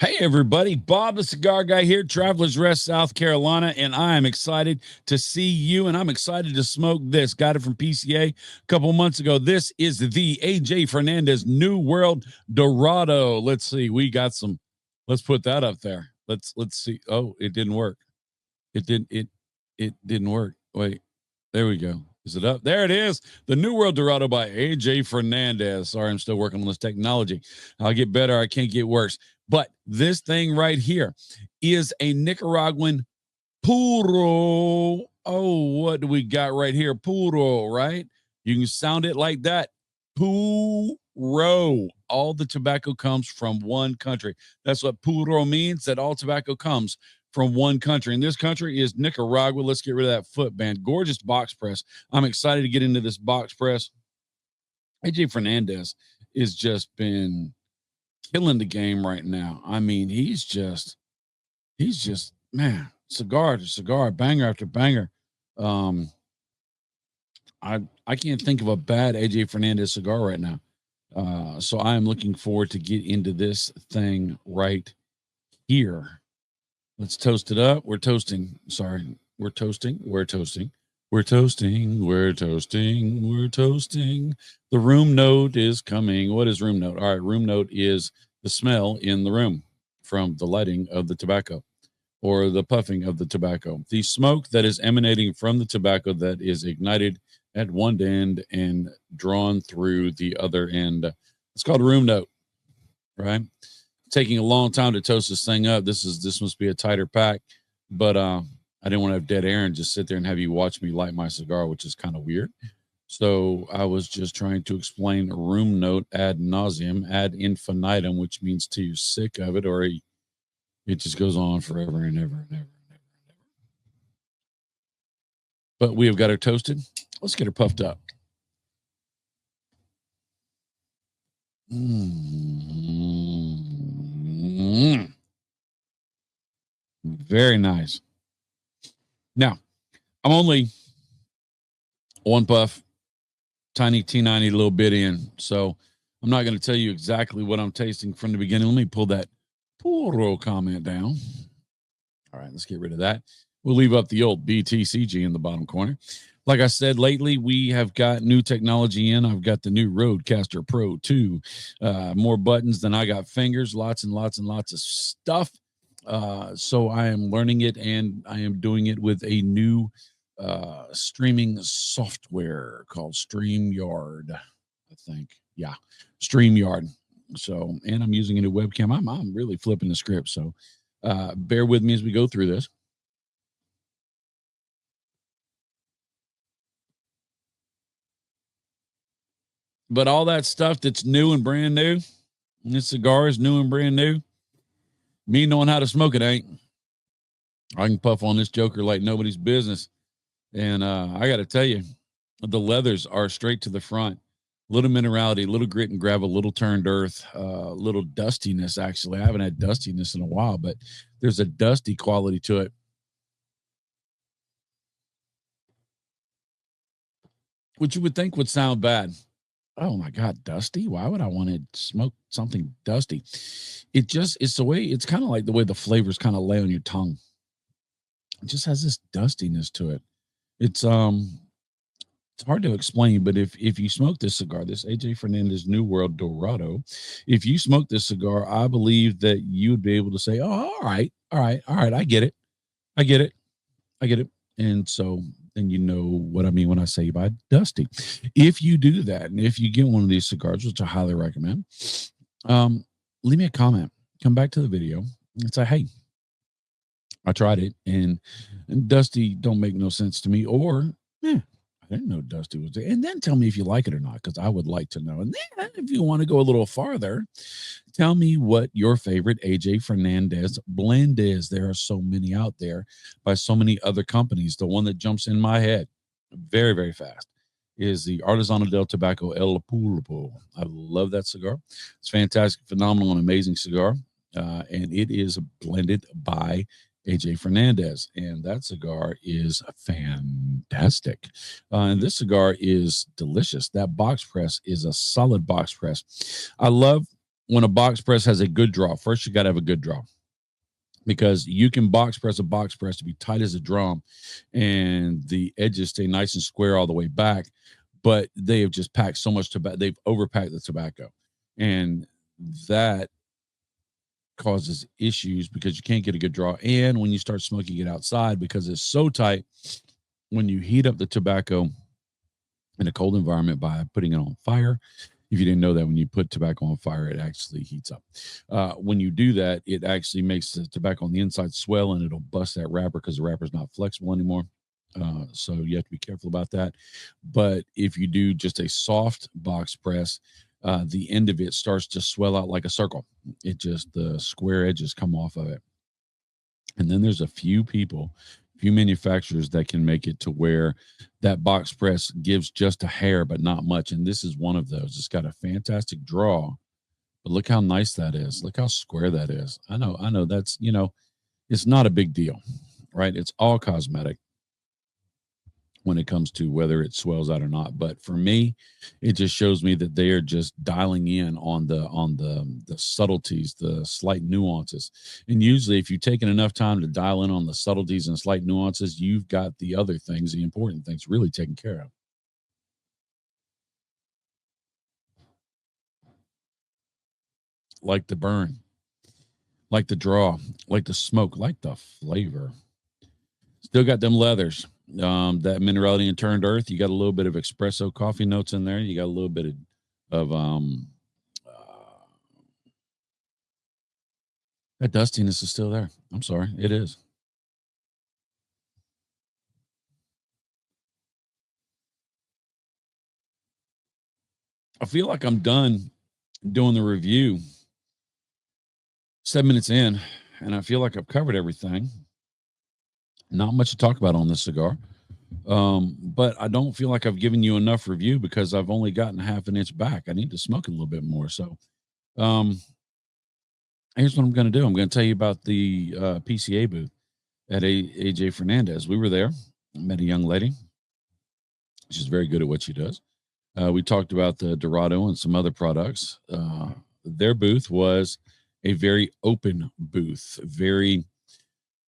Hey, everybody. Bob, the cigar guy here, Travelers Rest, South Carolina, and I am excited to see you, and I'm excited to smoke this. Got it from PCA a couple months ago. This is the AJ Fernandez New World Dorado. Let's see. We got some. Let's put that up there. Let's see. Oh, it didn't work. It didn't work. Wait. There we go. Is it up? There it is. The New World Dorado by AJ Fernandez. Sorry, I'm still working on this technology. I'll get better. I can't get worse. But this thing right here is a Nicaraguan puro. Oh, what do we got right here? Puro, right? You can sound it like that. Puro. All the tobacco comes from one country. That's what puro means, that all tobacco comes from one country. And this country is Nicaragua. Let's get rid of that footband. Gorgeous box press. I'm excited to get into this box press. AJ Fernandez has just been killing the game right now. I mean, he's just, man, cigar to cigar, banger after banger. I can't think of a bad AJ Fernandez cigar right now. So I am looking forward to get into this thing right here. Let's toast it up. We're toasting. Sorry. We're toasting. We're toasting. We're toasting. We're toasting. We're toasting. The room note is coming. What is room note? All right. Room note is the smell in the room from the lighting of the tobacco or the puffing of the tobacco. The smoke that is emanating from the tobacco that is ignited at one end and drawn through the other end. It's called room note, right? Taking a long time to toast this thing up. This must be a tighter pack, but I didn't want to have dead air and just sit there and have you watch me light my cigar, which is kind of weird. So I was just trying to explain room note ad nauseum, ad infinitum, which means till you're sick of it, or it just goes on forever and ever and ever and ever and ever. But we have got her toasted. Let's get her puffed up. Very nice. Now, I'm only one puff, tiny T90, little bit in. So I'm not going to tell you exactly what I'm tasting from the beginning. Let me pull that puro comment down. All right, let's get rid of that. We'll leave up the old BTCG in the bottom corner. Like I said, lately we have got new technology in. I've got the new Rodecaster Pro 2. More buttons than I got fingers, lots and lots and lots of stuff. So I am learning it, and I am doing it with a new streaming software called StreamYard, I think. Yeah, StreamYard. So, and I'm using a new webcam. I'm really flipping the script. So bear with me as we go through this. But all that stuff that's new and brand new, and this cigar is new and brand new. Me knowing how to smoke it ain't. I can puff on this joker like nobody's business. And I got to tell you, the leathers are straight to the front. Little minerality, little grit and gravel, little turned earth, little dustiness, actually. I haven't had dustiness in a while, but there's a dusty quality to it, which you would think would sound bad. Oh my God, dusty? Why would I want to smoke something dusty? It's the way, it's kind of like the way the flavors kind of lay on your tongue. It just has this dustiness to it. It's hard to explain, but if you smoke this cigar, this AJ Fernandez New World Dorado, if you smoke this cigar, I believe that you would be able to say, oh, all right, I get it. I get it. And so then you know what I mean when I say by dusty. If you do that, and if you get one of these cigars, which I highly recommend, leave me a comment, come back to the video and say, hey, I tried it and dusty don't make no sense to me, or I didn't know dusty was there. And then tell me if you like it or not, because I would like to know. And then if you want to go a little farther, tell me what your favorite AJ Fernandez blend is. There are so many out there by so many other companies. The one that jumps in my head very, very fast is the Artisanal del Tobacco El Pulpo. I love that cigar. It's fantastic, phenomenal, and amazing cigar. And it is blended by AJ Fernandez, and that cigar is fantastic. And this cigar is delicious. That box press is a solid box press. I love when a box press has a good draw, first you got to have a good draw, because you can box press a box press to be tight as a drum and the edges stay nice and square all the way back, but they have just packed so much tobacco, they've overpacked the tobacco, and that causes issues because you can't get a good draw. And when you start smoking it outside, because it's so tight, when you heat up the tobacco in a cold environment by putting it on fire, if you didn't know that, when you put tobacco on fire, it actually heats up. When you do that, it actually makes the tobacco on the inside swell, and it'll bust that wrapper because the wrapper's not flexible anymore. So you have to be careful about that. But if you do just a soft box press, the end of it starts to swell out like a circle. It just, the square edges come off of it. And then there's a few manufacturers that can make it to where that box press gives just a hair, but not much. And this is one of those. It's got a fantastic draw, but look how nice that is. Look how square that is. I know that's, it's not a big deal, right? It's all cosmetic when it comes to whether it swells out or not. But for me, it just shows me that they are just dialing in on the subtleties, the slight nuances. And usually if you've taken enough time to dial in on the subtleties and slight nuances, you've got the other things, the important things, really taken care of. Like the burn, like the draw, like the smoke, like the flavor. Still got them leathers. That minerality and turned earth. You got a little bit of espresso coffee notes in there. You got a little bit of that dustiness is still there. I'm sorry, it is. I feel like I'm done doing the review 7 minutes in, and I feel like I've covered everything. Not much to talk about on this cigar. But I don't feel like I've given you enough review because I've only gotten half an inch back. I need to smoke it a little bit more. So, um, here's what I'm going to do. I'm going to tell you about the PCA booth at AJ Fernandez. We were there, met a young lady. She's very good at what she does. We talked about the Dorado and some other products. Their booth was a very open booth, very,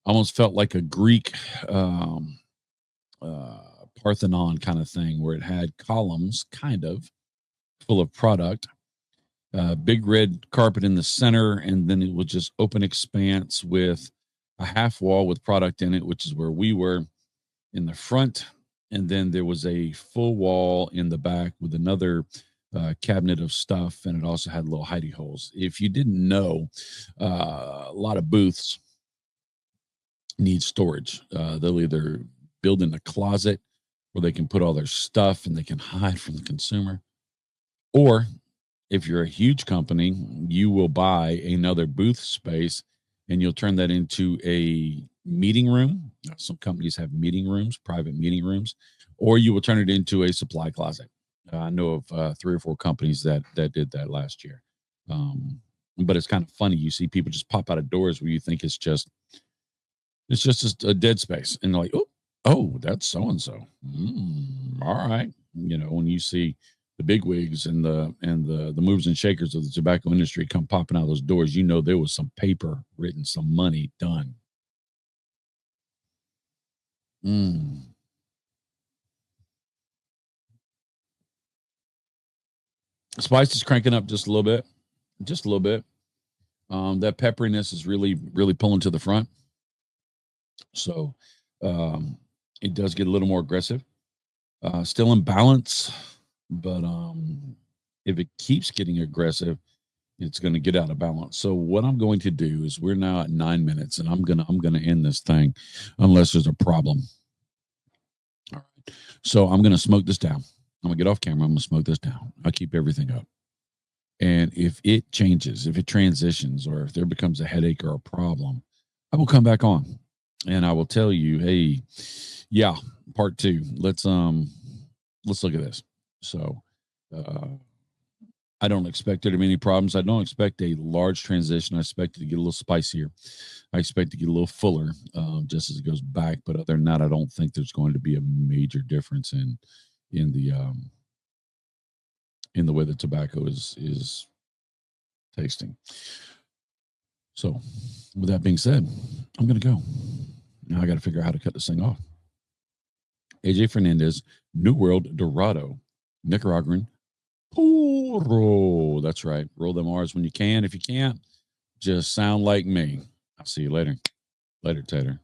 almost felt like a Greek Parthenon kind of thing, where it had columns kind of full of product, big red carpet in the center, and then it was just open expanse with a half wall with product in it, which is where we were in the front. And then there was a full wall in the back with another cabinet of stuff, and it also had little hidey holes. If you didn't know, a lot of booths need storage. They'll either build in a closet where they can put all their stuff and they can hide from the consumer, or if you're a huge company, you will buy another booth space and you'll turn that into a meeting room. Some companies have meeting rooms, private meeting rooms, or you will turn it into a supply closet. I know of 3 or 4 companies that did that last year. But it's kind of funny. You see people just pop out of doors where you think it's just a dead space, and they're like, oh, that's so and so. All right, when you see the big wigs and the movers and shakers of the tobacco industry come popping out of those doors, there was some paper written, some money done. Spice is cranking up just a little bit, just a little bit. That pepperiness is really, really pulling to the front. So it does get a little more aggressive. Still in balance, but if it keeps getting aggressive, it's going to get out of balance. So what I'm going to do is, we're now at 9 minutes, and I'm gonna end this thing unless there's a problem. All right. So I'm gonna smoke this down. I'm gonna get off camera. I'm gonna smoke this down. I'll keep everything up. And if it changes, if it transitions, or if there becomes a headache or a problem, I will come back on and I will tell you, hey, yeah, part 2. Let's look at this. So I don't expect there to be any problems. I don't expect a large transition. I expect it to get a little spicier. I expect to get a little fuller, just as it goes back. But other than that, I don't think there's going to be a major difference in the way the tobacco is tasting. So, with that being said, I'm going to go. Now I got to figure out how to cut this thing off. AJ Fernandez, New World Dorado, Nicaraguan Puro. That's right. Roll them R's when you can. If you can't, just sound like me. I'll see you later. Later, Tater.